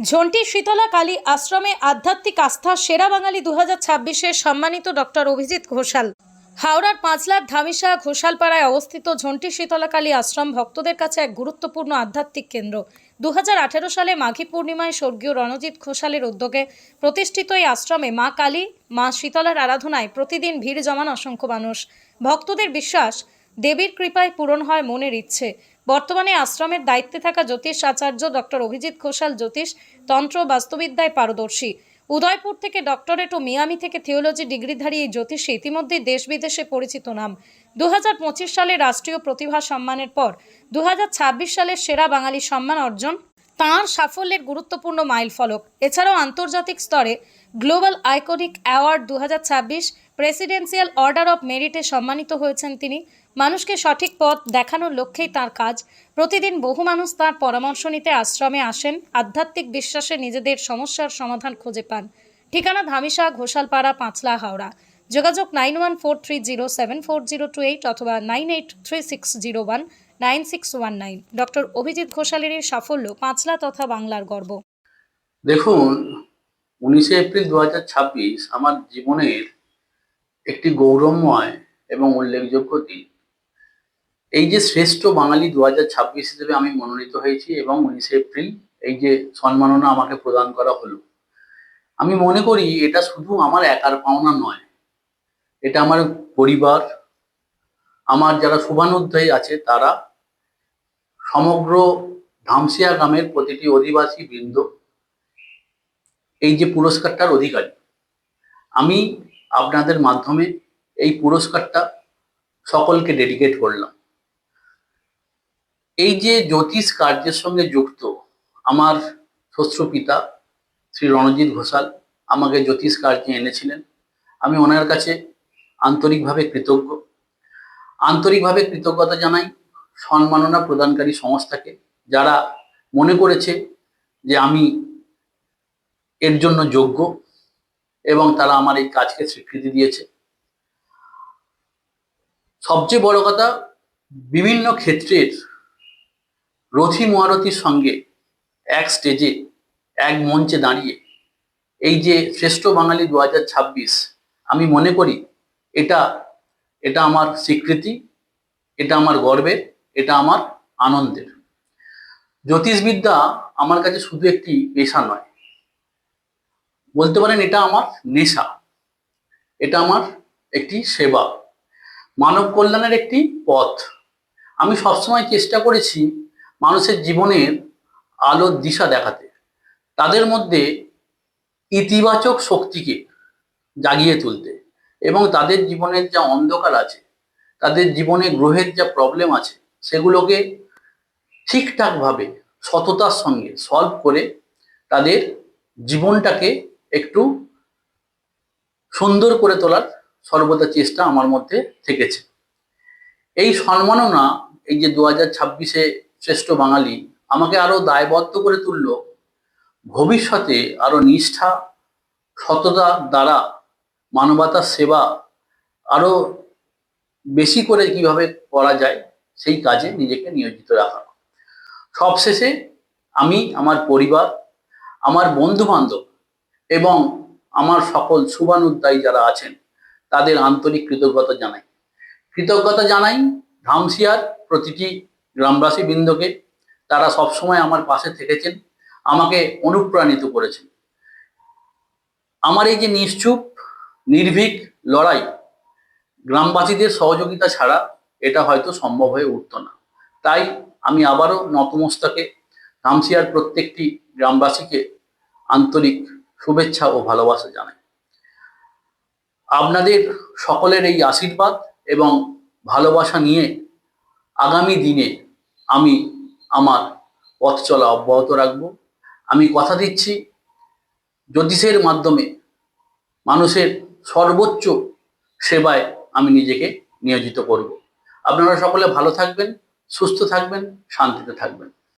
ঝন্টি শীতলা কালী আশ্রমে আধ্যাত্মিক আস্থা সেরা বাঙালি 2026-এ সম্মানিত ডক্টর অভিজিৎ ঘোষাল। হাওড়ার 5 লাখ ধামিশা ঘোষালপাড়ায় অবস্থিত ঝন্টি শীতলা কালী আশ্রম ভক্তদের কাছে এক গুরুত্বপূর্ণ আধ্যাত্মিক কেন্দ্র। 2018 সালে মাঘী পূর্ণিমায় স্বর্গীয় রণজিৎ ঘোষালের উদ্যোগে প্রতিষ্ঠিত এই আশ্রমে মা কালী, মা শীতলার আরাধনায় প্রতিদিন ভিড় জমান অসংখ্য মানুষ। ভক্তদের বিশ্বাস, দেবীর কৃপায় পূরণ হয় মনের ইচ্ছে। বর্তমানে আশ্রমের দায়িত্বে থাকা জ্যোতিষ আচার্য ডক্টর অভিজিৎ ঘোষাল জ্যোতিষ, তন্ত্র, বাস্তুবিদ্যায় পারদর্শী। উদয়পুর থেকে ডক্টরেট ও মিয়ামি থেকে থিওলজি ডিগ্রিধারী এই জ্যোতিষী ইতিমধ্যে দেশ বিদেশে পরিচিত নাম। 2025 সালে রাষ্ট্রীয় প্রতিভা সম্মানের পর 2026 সালের সেরা বাঙালি সম্মান অর্জন তাঁর সাফল্যের গুরুত্বপূর্ণ মাইলফলক। এছাড়াও আন্তর্জাতিক স্তরে global iconic award 2026, presidential order of মেরিটে সম্মানিত হয়েছেন তিনি। মানুষকে সঠিক পথ দেখানোর লক্ষ্যেই তাঁর কাজ। প্রতিদিন বহু মানুষ তাঁর পরামর্শ নিতে আশ্রমে আসেন, আধ্যাত্মিক বিশ্বাসে নিজেদের সমস্যার সমাধান খুঁজে পান। ঠিকানা ধামিশা, ঘোষালপাড়া, পাঁচলা, হাওড়া। যোগাযোগ 9143074028 অথবা 9836019619। ডক্টর অভিজিৎ ঘোষালের এই সাফল্য পাঁচলা তথা বাংলার গর্ব। দেখুন, 19 এপ্রিল 2026 আমার জীবনের একটি গৌরবময় এবং উল্লেখযোগ্য দিন। এই যে শ্রেষ্ঠ বাঙালি 2026 হিসেবে আমি মনোনীত হয়েছি এবং 19 এপ্রিল এই যে সম্মাননা আমাকে প্রদান করা হলো, আমি মনে করি এটা শুধু আমার একার পাওনা নয়, এটা আমার পরিবার, আমার যারা শুভানুধ্যায়ী আছে তারা, সমগ্র ধামসিয়া গ্রামের প্রতিটি অধিবাসী বৃন্দ এই যে পুরস্কারটার অধিকারী। আমি আপনাদের মাধ্যমে এই পুরস্কারটা সকলকে ডেডিকেট করলাম। এই যে জ্যোতিষ কার্যের সঙ্গে যুক্ত আমার শ্বশুর পিতা শ্রী রণজিৎ ঘোষাল আমাকে জ্যোতিষ কার্যে এনেছিলেন। আমি ওনার কাছে আন্তরিকভাবে কৃতজ্ঞতা জানাই সম্মাননা প্রদানকারী সংস্থাকে, যারা মনে করেছে যে আমি এর জন্য যোগ্য এবং তারা আমার এই কাজকে স্বীকৃতি দিয়েছে। সবচেয়ে বড় কথা, বিভিন্ন ক্ষেত্রের রথী মহারথীর সঙ্গে এক স্টেজে, এক মঞ্চে দাঁড়িয়ে এই যে শ্রেষ্ঠ বাঙালি 2026, আমি মনে করি এটা আমার স্বীকৃতি, এটা আমার গর্বের, এটা আমার আনন্দের। জ্যোতিষবিদ্যা আমার কাছে শুধু একটি পেশা নয়, বলতে পারেন এটা আমার নেশা, এটা আমার একটি সেবা, মানব কল্যাণের একটি পথ। আমি সবসময় চেষ্টা করেছি মানুষের জীবনের আলোর দিশা দেখাতে, তাদের মধ্যে ইতিবাচক শক্তিকে জাগিয়ে তুলতে এবং তাদের জীবনের যা অন্ধকার আছে, তাদের জীবনে গ্রহের যা প্রবলেম আছে, সেগুলোকে ঠিকঠাকভাবে সততার সঙ্গে সলভ করে তাদের জীবনটাকে একটু সুন্দর করে তোলার সর্বদা চেষ্টা আমার মধ্যে থেকেছে। এই সম্মাননা, এই যে 2026-এ শ্রেষ্ঠ বাঙালি, আমাকে আরো দায়বদ্ধ করে তুলল ভবিষ্যতে আরো নিষ্ঠা, সততা দ্বারা মানবতার সেবা আরো বেশি করে কিভাবে করা যায় সেই কাজে নিজেকে নিয়োজিত রাখা। সবশেষে আমি আমার পরিবার, আমার বন্ধু বান্ধব এবং আমার সকল শুভানুধ্যায়ী যারা আছেন তাদের আন্তরিক কৃতজ্ঞতা জানাই ধামসিয়ার প্রতিটি গ্রামবাসী বৃন্দকে। তারা সবসময় আমার পাশে থেকেছেন, আমাকে অনুপ্রাণিত করেছেন। আমার এই যে নিশ্চুপ নির্ভীক লড়াই, গ্রামবাসীদের সহযোগিতা ছাড়া এটা হয়তো সম্ভব হয়ে উঠত না। তাই আমি আবারও নতমস্তকে ধামসিয়ার প্রত্যেকটি গ্রামবাসীকে আন্তরিক শুভেচ্ছা ও ভালোবাসা জানাই। আপনাদের সকলের এই আশীর্বাদ এবং ভালোবাসা নিয়ে আগামী দিনে আমি আমার পথ চলা অব্যাহত রাখব। আমি কথা দিচ্ছি, জ্যোতিষের মাধ্যমে মানুষের সর্বোচ্চ সেবায় আমি নিজেকে নিয়োজিত করব। আপনারা সকলে ভালো থাকবেন, সুস্থ থাকবেন, শান্তিতে থাকবেন।